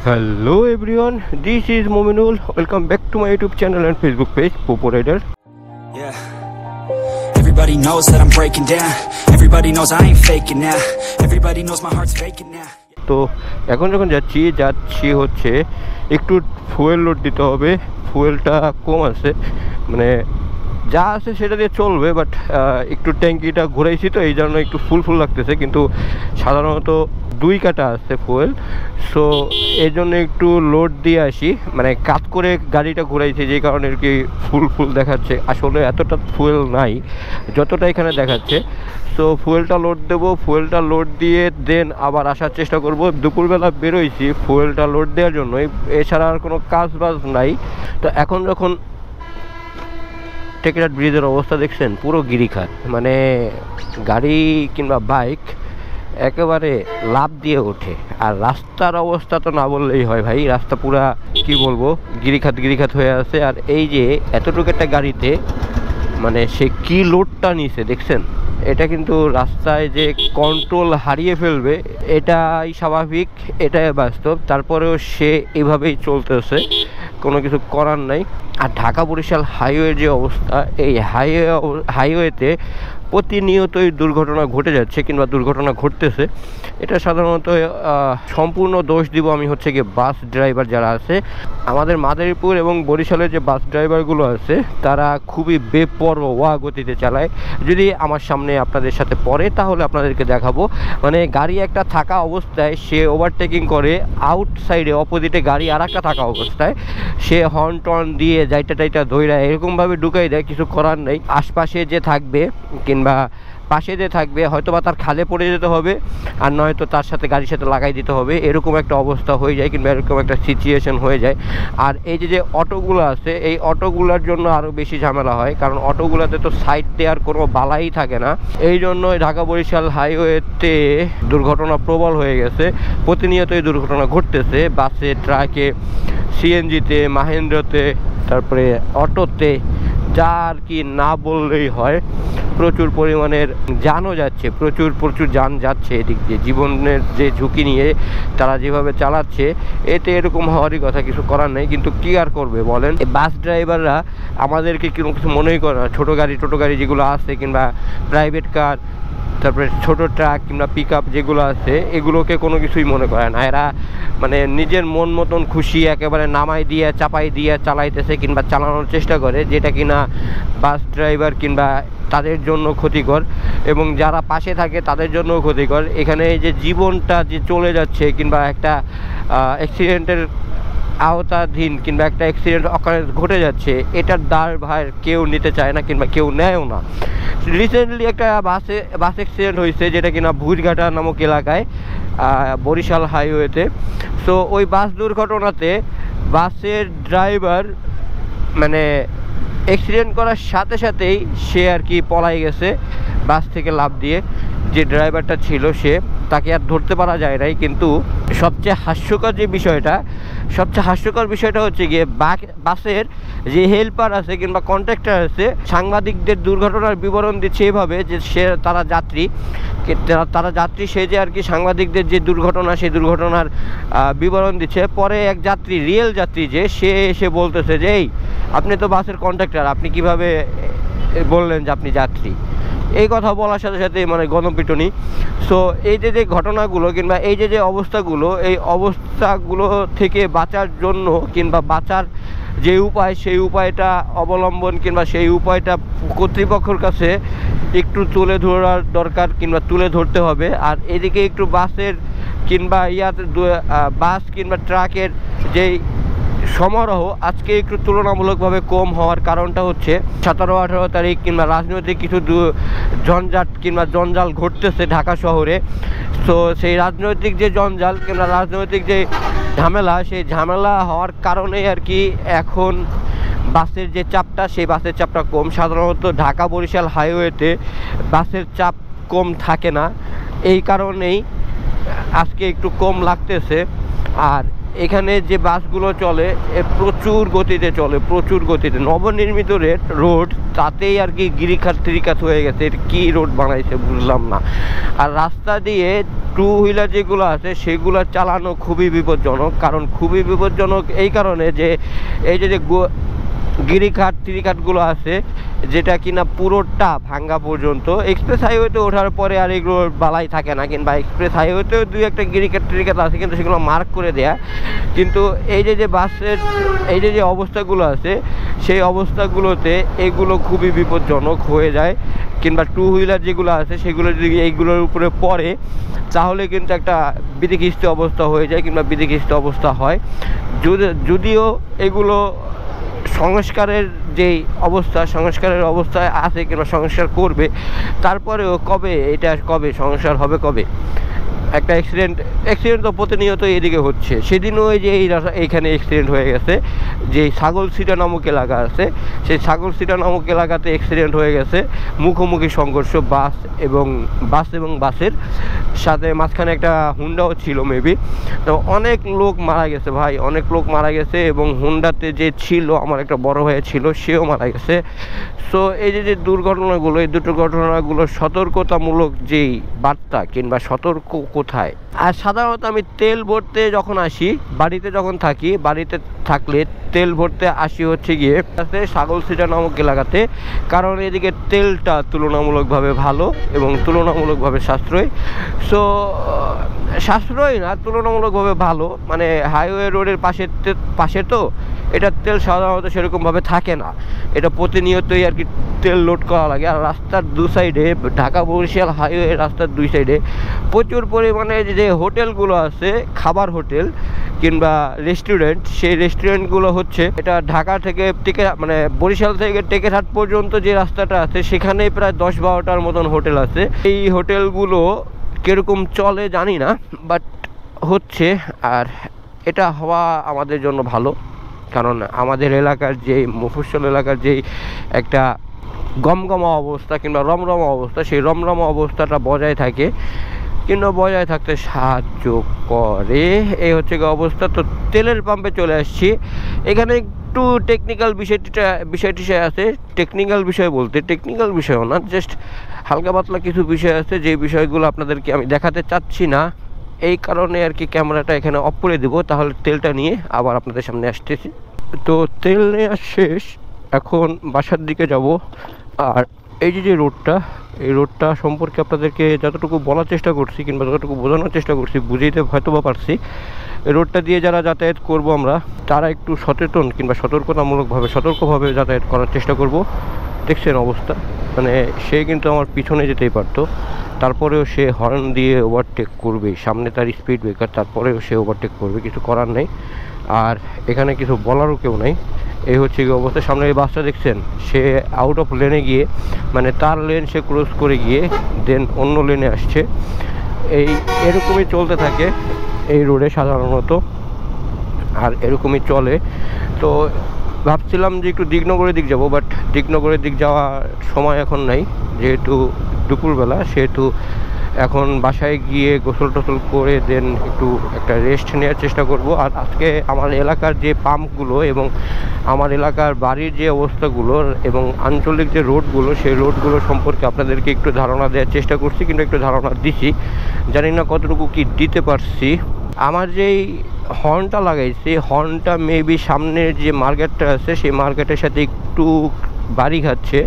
Hello everyone, this is Mominul. Welcome back to my YouTube channel and Facebook page, Popo Rider. Yeah. Everybody knows that I'm breaking down. Everybody knows I ain't faking now. Everybody knows my heart's faking now. তো এখন যখন যাচ্ছি হচ্ছে একটু fuel load দিতে হবে। ফুয়েলটা কম আছে, মানে যা আছে সেটা দিয়ে চলবে, বাট একটু ট্যাঙ্কিটা ঘুরাইছি তো এই জন্য একটু ফুল লাগতেছে, কিন্তু সাধারণত 2 কাটা আছে ফুয়েল। সো এই জন্য একটু লোড দিয়ে আসি, মানে কাজ করে গাড়িটা ঘুরাইছি, যে কারণে আর কি ফুল দেখাচ্ছে। আসলে এতটা ফুয়েল নাই যতটা এখানে দেখাচ্ছে। সো ফুয়েলটা লোড দেবো, ফুয়েলটা লোড দিয়ে দেন আবার আসার চেষ্টা করব। দুপুরবেলা বেরোইছি ফুয়েলটা লোড দেওয়ার জন্য, এছাড়া আর কোনো কাজ বাজ নাই। তো এখন যখন টেকরাট ব্রিজের অবস্থা দেখছেন, পুরো গিরিখাত, মানে গাড়ি কিংবা বাইক একেবারে লাফ দিয়ে ওঠে। আর রাস্তার অবস্থা তো না বললেই হয় ভাই, রাস্তা পুরা কি বলবো গিরিখাত হয়ে আছে। আর এই যে এতটুকু একটা গাড়িতে মানে সে কি লোডটা নিছে দেখছেন, এটা কিন্তু রাস্তায় যে কন্ট্রোল হারিয়ে ফেলবে এটাই স্বাভাবিক, এটাই বাস্তব। তারপরেও সে এভাবেই চলতেছে, কোনো কিছু করার নাই। আর ঢাকা বরিশাল হাইওয়ের যে অবস্থা, এই হাইওয়েতে প্রতিনিয়তই দুর্ঘটনা ঘটে যাচ্ছে কিংবা দুর্ঘটনা ঘটতেছে। এটা সাধারণত সম্পূর্ণ দোষ দিব আমি হচ্ছে গিয়ে বাস ড্রাইভার যারা আছে আমাদের মাদারীপুর এবং বরিশালের যে বাস ড্রাইভারগুলো আছে, তারা খুবই বেপরোয়া গতিতে চালায়। যদি আমার সামনে আপনাদের সাথে পড়ে তাহলে আপনাদেরকে দেখাবো। মানে গাড়ি একটা থাকা অবস্থায় সে ওভারটেকিং করে, আউটসাইডে অপোজিটে গাড়ি আর একটা থাকা অবস্থায় সে হর্ন টর্ন দিয়ে যাইটা ধইরা এরকমভাবে ঢুকাই দেয়, কিছু করার নেই। আশপাশে যে থাকবে কিংবা পাশে যে থাকবে হয়তো বা তার খালে পড়ে যেতে হবে, আর নয়তো তার সাথে গাড়ির সাথে লাগাই দিতে হবে, এরকম একটা অবস্থা হয়ে যায় কিংবা এরকম একটা সিচুয়েশন হয়ে যায়। আর এই যে অটোগুলো আছে, এই অটোগুলোর জন্য আরও বেশি ঝামেলা হয়, কারণ অটোগুলোতে তো সাইড দেওয়ার কোনো বালাই থাকে না। এই জন্যই ঢাকা বরিশাল হাইওয়েতে দুর্ঘটনা প্রবল হয়ে গেছে, প্রতিনিয়তই দুর্ঘটনা ঘটতেছে। বাসে, ট্রাকে, সিএনজিতে, মাহেন্দ্রতে, তারপরে অটোতে, যা আর কি না বললেই হয়। প্রচুর পরিমাণের যানও যাচ্ছে, প্রচুর যান যাচ্ছে এদিক দিয়ে। জীবনের যে ঝুঁকি নিয়ে তারা যেভাবে চালাচ্ছে, এতে এরকম হওয়ারই কথা, কিছু করার নেই। কিন্তু কী আর করবে বলেন, এই বাস ড্রাইভাররা আমাদেরকে কিছু মনেই করে না। টোটো গাড়ি যেগুলো আছে কিংবা প্রাইভেট কার, তারপরে ছোটো ট্রাক কিংবা পিক আপ যেগুলো আছে, এগুলোকে কোনো কিছুই মনে করে না। এরা মানে নিজের মন মতন খুশি একেবারে নামাই দিয়ে চাপাই দিয়ে চালাইতেছে কিংবা চালানোর চেষ্টা করে, যেটা কিনা বাস ড্রাইভার কিংবা তাদের জন্য ক্ষতিকর এবং যারা পাশে থাকে তাদের জন্যও ক্ষতিকর। এখানে যে জীবনটা যে চলে যাচ্ছে কিংবা একটা অ্যাক্সিডেন্টের আওতাধীন কিংবা একটা অ্যাক্সিডেন্ট অকারেন্স ঘটে যাচ্ছে, এটার দায়ভার কেউ নিতে চায় না কিংবা কেউ নেয়ও না। রিসেন্টলি একটা বাস অ্যাক্সিডেন্ট হয়েছে, যেটা কিনা ভুইরঘাটা নামক এলাকায় বরিশাল হাইওয়েতে। সো ওই বাস দুর্ঘটনাতে বাসের ড্রাইভার মানে অ্যাক্সিডেন্ট করার সাথেই সে আর কি পলাই গেছে বাস থেকে লাফ দিয়ে। যে ড্রাইভারটা ছিল সে, তাকে আর ধরতে পারা যায় নাই। কিন্তু সবচেয়ে হাস্যকর বিষয়টা হচ্ছে গিয়ে বাসের যে হেল্পার আছে কিংবা কন্ট্রাক্টর আছে, সাংবাদিকদের দুর্ঘটনার বিবরণ দিচ্ছে এভাবে যে তারা যাত্রী সে যে আর কি সাংবাদিকদের যে দুর্ঘটনা, সেই দুর্ঘটনার বিবরণ দিচ্ছে। পরে এক যাত্রী, রিয়েল যাত্রী যে, সে এসে বলতেছে যে এই আপনি তো বাসের কন্ট্রাক্টর, আপনি কিভাবে বললেন যে আপনি যাত্রী? এই কথা বলার সাথে মানে গণপিটুনি। সো এই যে ঘটনাগুলো কিংবা এই যে অবস্থাগুলো, এই অবস্থাগুলো থেকে বাঁচার জন্য কিংবা বাঁচার যে উপায়, সেই উপায়টা অবলম্বন কিংবা সেই উপায়টা কর্তৃপক্ষের কাছে একটু তুলে ধরার দরকার কিংবা তুলে ধরতে হবে। আর এদিকে একটু বাসের কিংবা বাস কিংবা ট্রাকের যেই সমারোহ আজকে একটু তুলনামূলকভাবে কম হওয়ার কারণটা হচ্ছে 17-18 তারিখ কিংবা রাজনৈতিক কিছু ঝঞ্ঝাট কিংবা জঞ্জাল ঘটতেছে ঢাকা শহরে। তো সেই রাজনৈতিক যে জঞ্জাল কিংবা রাজনৈতিক যে ঝামেলা, সেই ঝামেলা হওয়ার কারণেই আর কি এখন বাসের যে চাপটা, সেই বাসের চাপটা কম। সাধারণত ঢাকা বরিশাল হাইওয়েতে বাসের চাপ কম থাকে না, এই কারণেই আজকে একটু কম লাগতেছে। আর এখানে যে বাসগুলো চলে প্রচুর গতিতে চলে, নবনির্মিত রোড, তাতেই আর কি গিরিখাত টিরিখাত হয়ে গেছে। এটা কী রোড বানাইছে বুঝলাম না। আর রাস্তা দিয়ে টু হুইলার যেগুলো আছে সেগুলো চালানো খুবই বিপজ্জনক। কারণ খুবই বিপজ্জনক এই কারণে যে এই যে গিরিখাত টিরিখাতগুলো আছে যেটা কিনা পুরোটা ভাঙ্গা পর্যন্ত। এক্সপ্রেস হাইওয়েতে ওঠার পরে আর এগুলো বালাই থাকে না, কিংবা এক্সপ্রেস হাইওয়েতেও দুই একটা গিরিখাত টিরিখাত আছে কিন্তু সেগুলো মার্ক করে দেয়া। কিন্তু এই যে বাসের এই যে অবস্থাগুলো আছে সেই অবস্থাগুলোতে এগুলো খুবই বিপজ্জনক হয়ে যায়। কিংবা টু হুইলার যেগুলো আছে সেগুলো যদি এইগুলোর উপরে পড়ে তাহলে কিন্তু একটা বিধিখিস্ত অবস্থা হয়ে যায় কিংবা বিধিখিস্ত অবস্থা হয়। যদিও এগুলো সংস্কারের যেই সংস্কারের অবস্থায় আছে কিংবা সংস্কার করবে, তারপরেও কবে সংস্কার হবে কবে? একটা অ্যাক্সিডেন্ট তো প্রতিনিয়ত এদিকে হচ্ছে। সেদিনও ওই যে এইখানে অ্যাক্সিডেন্ট হয়ে গেছে, যে ছাগলছিটা নামক এলাকা আছে সেই ছাগলছিটা নামক এলাকাতে অ্যাক্সিডেন্ট হয়ে গেছে। মুখোমুখি সংঘর্ষ বাস এবং বাসের সাথে, মাঝখানে একটা হুন্ডাও ছিল মেবি। তো অনেক লোক মারা গেছে ভাই, অনেক লোক মারা গেছে। এবং হুন্ডাতে যে ছিল আমার একটা বড় ভাই ছিল, সেও মারা গেছে। সো এই যে দুর্ঘটনাগুলো, এই দুটো ঘটনাগুলো সতর্কতামূলক যেই বার্তা কিংবা সতর্ক কোথায়। আর সাধারণত আমি তেল ভরতে যখন আসি, বাড়িতে থাকলে তেল ভরতে আসি হচ্ছে গিয়ে ছাগলছিটা নামক এলাকাতে। কারণ এদিকে তেলটা তুলনামূলকভাবে ভালো এবং তুলনামূলকভাবে সাশ্রয়ী। সো সাশ্রয়ী না, তুলনামূলকভাবে ভালো, মানে হাইওয়ে রোডের পাশে তো এটা তেল সাধারণত সেরকমভাবে থাকে না। এটা প্রতিনিয়তই আর কি তেল লোড করা লাগে। আর রাস্তার দু সাইডে, ঢাকা বরিশাল হাইওয়ে রাস্তার দুই সাইডে প্রচুর পরিমাণে যে হোটেলগুলো আছে, খাবার হোটেল কিংবা রেস্টুরেন্ট, সেই রেস্টুরেন্টগুলো হচ্ছে এটা ঢাকা থেকে মানে বরিশাল থেকে টেকেরহাট পর্যন্ত যে রাস্তাটা আছে সেখানে প্রায় 10-12টার মতন হোটেল আছে। এই হোটেলগুলো কীরকম চলে জানি না, বাট হচ্ছে। আর এটা হওয়া আমাদের জন্য ভালো, কারণ আমাদের এলাকার যেই মফস্বল এলাকার যেই একটা গমগমা অবস্থা কিংবা রমরমা অবস্থা, সেই রমরমা অবস্থাটা বজায় থাকে কিংবা বজায় থাকতে সাহায্য করে। এই হচ্ছে অবস্থা। তো তেলের পাম্পে চলে আসছি। এখানে একটু টেকনিক্যাল বিষয়টি আছে। টেকনিক্যাল বিষয়ও না, জাস্ট হালকা পাতলা কিছু বিষয় আছে, যে বিষয়গুলো আপনাদেরকে আমি দেখাতে চাচ্ছি না। এই কারণে আর কি ক্যামেরাটা এখানে অফ করে দেবো, তাহলে তেলটা নিয়ে আবার আপনাদের সামনে আসতেছি। তো তেল নেওয়া শেষ, এখন বাসার দিকে যাব। আর এই যে এই রোডটা সম্পর্কে আপনাদেরকে যতটুকু বলার চেষ্টা করছি কিংবা যতটুকু বোঝানোর চেষ্টা করছি, বুঝাইতে হয়তো বা পারছি। এই রোডটা দিয়ে যারা যাতায়াত করব আমরা, তারা একটু সচেতন কিংবা সতর্কভাবে যাতায়াত করার চেষ্টা করব। দেখছেন অবস্থা, মানে সে কিন্তু আমার পিছনে যেতেই পারতো, তারপরেও সে হর্ন দিয়ে ওভারটেক করবে। সামনে তার স্পিড ব্রেকার, তারপরেও সে ওভারটেক করবে, কিছু করার নেই। আর এখানে কিছু বলারও কেউ নাই। এই হচ্ছে কি অবস্থা। সামনে এই বাসটা দেখছেন, সে আউট অফ লেনে গিয়ে, মানে তার লেন সে ক্রস করে গিয়ে দেন অন্য লেনে আসছে। এরকমই চলতে থাকে এই রোডে সাধারণত, আর এরকমই চলে। তো ভাবছিলাম যে একটু দিকনগরের দিক যাব, বাট দিকনগরের দিক যাওয়ার সময় এখন নাই, যেহেতু দুপুরবেলা, সেহেতু এখন বাসায় গিয়ে গোসল টোসল করে দেন একটু একটা রেস্ট নেওয়ার চেষ্টা করব। আর আজকে আমার এলাকার যে পাম্পগুলো এবং আমার এলাকার বাড়ির যে অবস্থাগুলো এবং আঞ্চলিক যে রোডগুলো, সেই রোডগুলো সম্পর্কে আপনাদেরকে একটু ধারণা দেওয়ার চেষ্টা করছি, কিন্তু একটু ধারণা দিছি, জানি না কতটুকু কি দিতে পারছি। আমার যেই হর্নটা লাগাইছি, হর্নটা মেবি সামনের যে মার্কেটটা আছে সেই মার্কেটের সাথে একটু বাড়ি খাচ্ছে।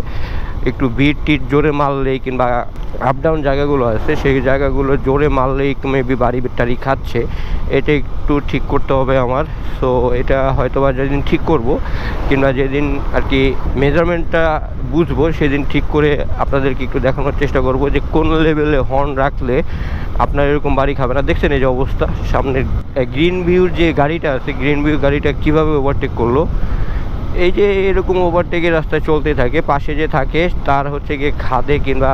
একটু বিট টিট জোরে মারলেই কিংবা আপ ডাউন জায়গাগুলো আছে সেই জায়গাগুলো জোরে মারলেই একটু মেবি বাড়ি টাড়ি খাচ্ছে। এটা একটু ঠিক করতে হবে আমার। সো এটা হয়তো বা যেদিন ঠিক করব কিংবা যেদিন আর কি মেজারমেন্টটা বুঝবো, সেদিন ঠিক করে আপনাদেরকে একটু দেখানোর চেষ্টা করব যে কোন লেভেলে হর্ন রাখলে আপনার এরকম বাড়ি খাবে না। দেখছেন এই যে অবস্থা, সামনে গ্রিন ভিউর যে গাড়িটা আছে, গ্রিন ভিউ গাড়িটা কীভাবে ওভারটেক করলো। এই যে এরকম ওভারটেকের রাস্তায় চলতে থাকে, পাশে যে থাকে তার হচ্ছে গিয়ে খাদে কিংবা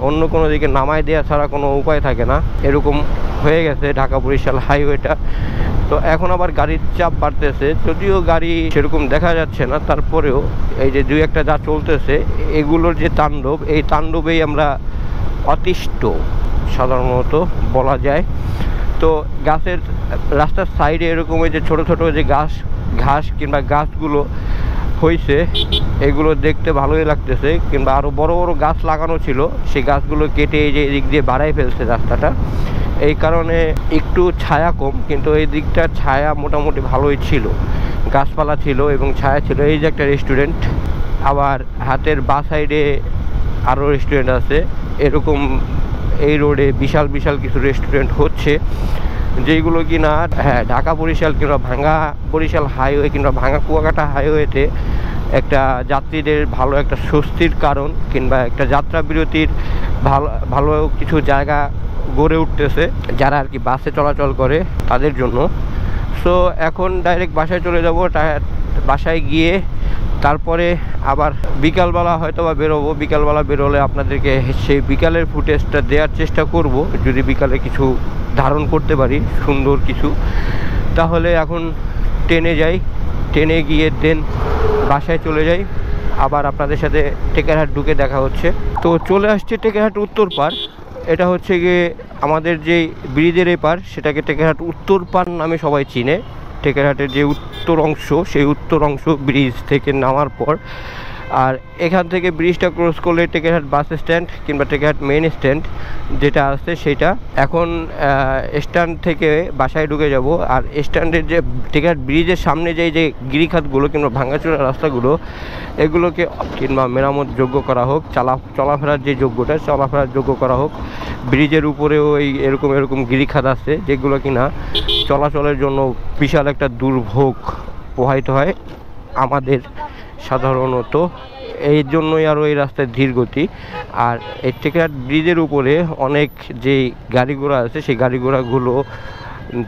অন্য কোনো দিকে নামায় দেওয়া ছাড়া কোনো উপায় থাকে না। এরকম হয়ে গেছে ঢাকা বরিশাল হাইওয়েটা। তো এখন আবার গাড়ির চাপ বাড়তেছে, যদিও গাড়ি সেরকম দেখা যাচ্ছে না, তারপরেও এই যে দুই একটা যা চলতেছে এগুলোর যে তাণ্ডব, এই তাণ্ডবেই আমরা অতিষ্ঠ সাধারণত বলা যায়। তো গাছের রাস্তার সাইডে এরকম এই যে ছোটো ছোটো যে ঘাস কিংবা গাছগুলো হয়েছে এগুলো দেখতে ভালোই লাগতেছে, কিংবা আরও বড় বড় গাছ লাগানো ছিল, সেই গাছগুলো কেটে এই যে এদিক দিয়ে বাড়াই ফেলছে রাস্তাটা। এই কারণে একটু ছায়া কম, কিন্তু এই দিকটা ছায়া মোটামুটি ভালোই ছিল, গাছপালা ছিল এবং ছায়া ছিল। এই যে একটা রেস্টুরেন্ট, আবার হাতের বাঁ সাইডে আরও রেস্টুরেন্ট আছে। এরকম এই রোডে বিশাল বিশাল কিছু রেস্টুরেন্ট হচ্ছে, যেগুলো কি না ঢাকা বরিশাল কিংবা ভাঙ্গা বরিশাল হাইওয়ে কিংবা ভাঙ্গা কুয়াকাটা হাইওয়েতে একটা যাত্রীদের ভালো একটা স্বস্তির কারণ, কিংবা একটা যাত্রা বিরতির ভালো ভালো কিছু জায়গা গড়ে উঠতেছে যারা আর কি বাসে চলাচল করে তাদের জন্য। সো এখন ডাইরেক্ট বাসায় চলে যাব। বাসায় গিয়ে তারপরে আবার বিকালবেলা হয়তো বা বেরোবো। বিকালবেলা বেরোলে আপনাদেরকে সেই বিকালের ফুটেজটা দেওয়ার চেষ্টা করব, যদি বিকালে কিছু ধারণ করতে পারি সুন্দর কিছু। তাহলে এখন ট্রেনে যাই, ট্রেনে গিয়ে দেন বাসায় চলে যাই। আবার আপনাদের সাথে টেকেরহাট ঢুকে দেখা হচ্ছে। তো চলে আসছে টেকেরহাট উত্তর পাড়। এটা হচ্ছে গিয়ে আমাদের যে ব্রিজের এপার, সেটাকে টেকেরহাট উত্তর পাড় নামে সবাই চিনে। টেকেরহাটের যে উত্তর অংশ, সেই উত্তর অংশ ব্রিজ থেকে নামার পর, আর এখান থেকে ব্রিজটা ক্রস করলে টেকেরহাট বাস স্ট্যান্ড কিংবা টেকেরহাট মেন স্ট্যান্ড যেটা আছে সেটা। এখন স্ট্যান্ড থেকে বাসায় ঢুকে যাব। আর স্ট্যান্ডের যে টেকেরহাট ব্রিজের সামনে যে গিরিখাতগুলো কিংবা ভাঙাচোরা রাস্তাগুলো, এগুলোকে কিংবা মেরামত যোগ্য করা হোক, চলাফেরার যে যোগ্যটা চলাফেরার যোগ্য করা হোক। ব্রিজের উপরেও এরকম গিরিখাত আছে, যেগুলো কিনা চলাচলের জন্য বিশাল একটা দুর্ভোগ প্রবাহিত হয় আমাদের সাধারণত। এই জন্যই আরও এই রাস্তায় ধীর গতি। আর এই টেকেরহাট ব্রিজের উপরে অনেক যে গাড়ি ঘোড়া আছে, সেই গাড়ি ঘোড়াগুলো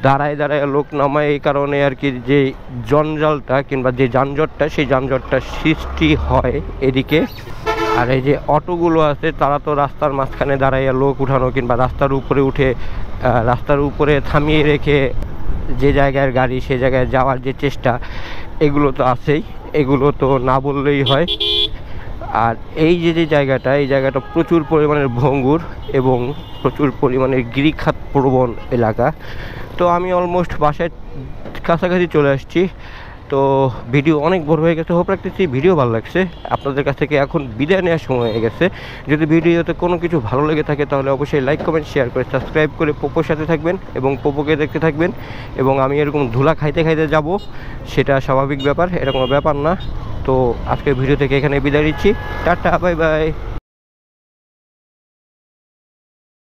দাঁড়ায় লোক নামায়, এই কারণে আর কি যে জঞ্জালটা কিংবা যে যানজটটা, সেই যানজটটা সৃষ্টি হয় এদিকে। আর এই যে অটোগুলো আছে, তারা তো রাস্তার মাঝখানে দাঁড়াইয়া লোক উঠানো কিংবা রাস্তার উপরে উঠে রাস্তার উপরে থামিয়ে রেখে যে জায়গায় গাড়ি সে জায়গায় যাওয়ার যে চেষ্টা, এগুলো তো আছেই, এগুলো তো না বললেই হয়। আর এই যে জায়গাটা, এই জায়গাটা প্রচুর পরিমাণের ভঙ্গুর এবং প্রচুর পরিমাণের গিরিখাত প্রবণ এলাকা। তো আমি অলমোস্ট বাসায় কাছাকাছি চলে আসছি। তো ভিডিও অনেক বড় হয়ে গেছে, হোপ রাখতেছি ভিডিও ভালো লাগছে। আপনাদের কাছ থেকে এখন বিদায় নেওয়ার সময় হয়ে গেছে। যদি ভিডিওতে কোনো কিছু ভালো লেগে থাকে তাহলে অবশ্যই লাইক কমেন্ট শেয়ার করে সাবস্ক্রাইব করে পোপোর সাথে থাকবেন এবং পোপোকে দেখতে থাকবেন। এবং আমি এরকম ধুলা খাইতে যাব, সেটা স্বাভাবিক ব্যাপার, এটা কোনো ব্যাপার না। তো আজকের ভিডিও থেকে এখানে বিদায় নিচ্ছি। Tata, bye bye.